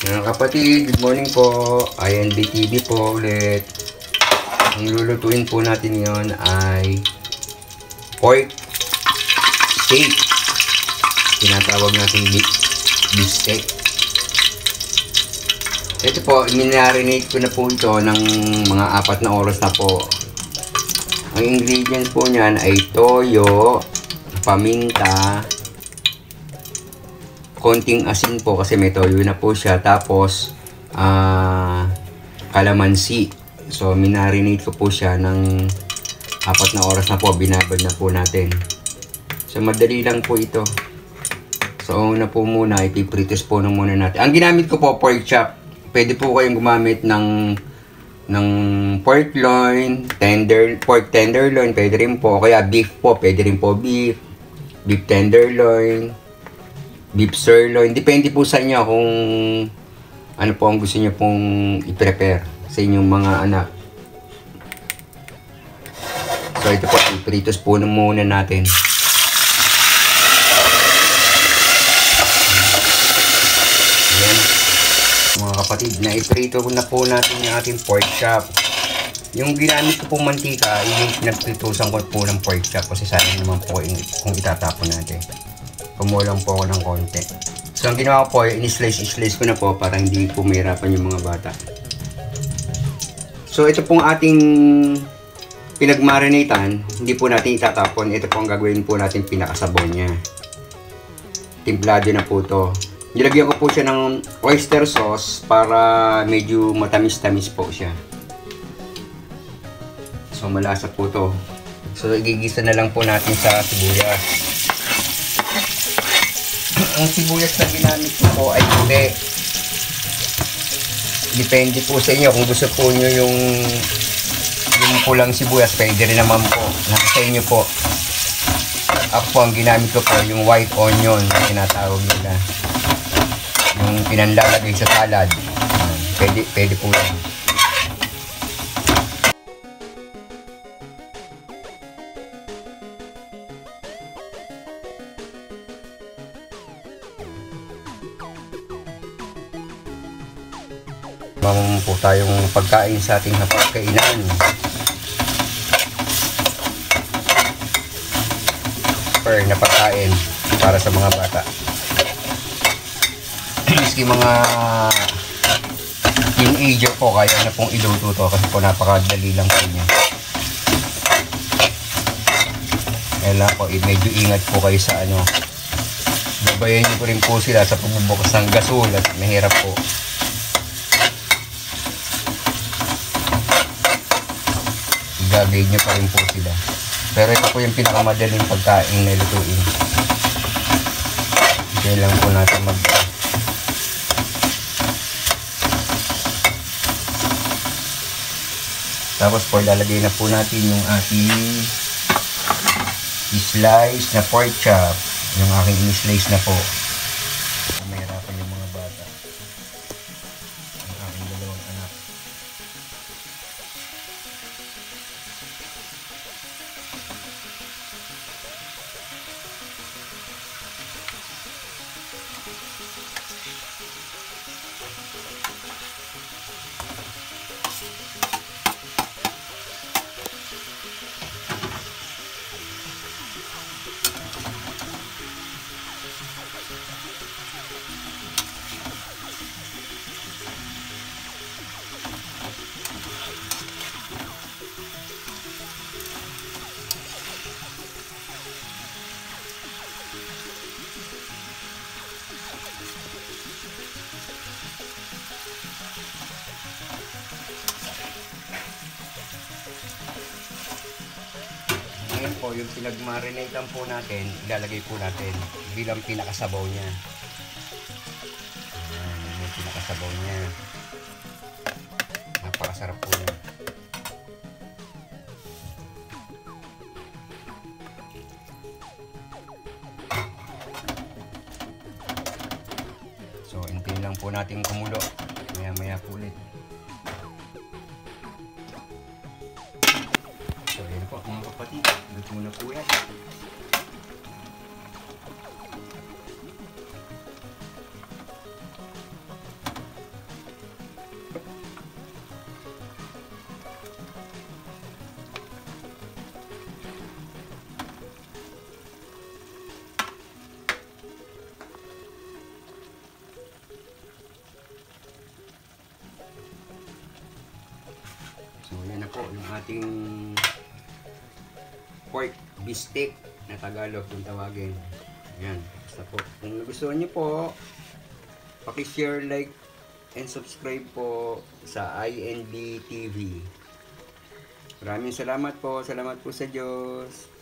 Mga kapatid, good morning po. INBTV po ulit. Ang lulutuin po natin ngayon ay pork steak. Tinatawag natin beef steak. Ito po, minarinate ko na po ito ng mga 4 na oras na po. Ang ingredients po niyan ay toyo, paminta, konting asin po kasi may toyo na po siya, tapos kalamansi. So minarinate ko po siya ng 4 na oras na po, binabad na po natin. So madali lang po ito. So una po muna, ipipritos po na muna natin. Ang ginamit ko po, pork chop. Pwede po kayong gumamit ng pork loin, pork tenderloin, pwede rin po. Kaya beef po, pwede rin po beef tenderloin, beef sirloin. Depende po sa inyo kung ano po ang gusto niyo pong i-prepare sa inyong mga anak. So ito po, ipritos po na muna natin. Ayan. Mga kapatid, na-iprito na po natin yung ating pork chop. Yung ginamit ko pong mantika, nagpritusan ko po ng pork chop kasi sayang naman po kung itatapon natin. Kumulang po ako ng konti. So ang ginawa ko po, in-slice ko na po para hindi po mahirapan yung mga bata. So ito pong ating pinagmarinatan, hindi po natin itatapon. Ito po ang gagawin po natin, pinakasabaw niya. Timplado na po to. Nilagyan ko po siya ng oyster sauce para medyo matamis-tamis po siya. So malasa po to. So igigisa na lang po natin sa sibuyas. Ang sibuyas na ginamit ko po ay puti. Depende po sa inyo kung gusto po nyo yung pulang sibuyas, pwede rin naman po. Nasa sa inyo po. Ako po, ang ginamit ko po yung white onion na tinatawag nila. Yung pinanlalagay sa salad. Pwede po yan. Mamam po tayong pagkain sa ating hapagkainan. Super na pagkain para sa mga bata. Miski mga teenager po, kaya na pong iluto to kasi po napakadali lang po niya. Kaya po, medyo ingat po kayo sa ano. Babayan niyo po rin po sila sa pagbubukas ng gasol at mahirap po. Gagawin nyo pa rin po sila. Pero ito po yung pinakamadaling pagkain na lutuin. Kaya lang po natin tapos po lalagay na po natin yung ating slice na pork chop. Yung aking in-slice na po. Mahirapan yung mga bata. Ang aking dalawang anak. Ngayon po, yung pinagmarinatan po natin, ilalagay po natin bilang pinakasabaw niya. Ayan, yung pinakasabaw niya. Napakasarap po niya. So, hintayin lang po natin kumulo. Maya-maya po ulit. muna po yan. So yan na po yung ating pork bistek na Tagalog kung tawagin. Yan, basta po. Kung nagustuhan niyo po, paki-share, like, and subscribe po sa INB TV. Maraming salamat po. Salamat po sa Diyos.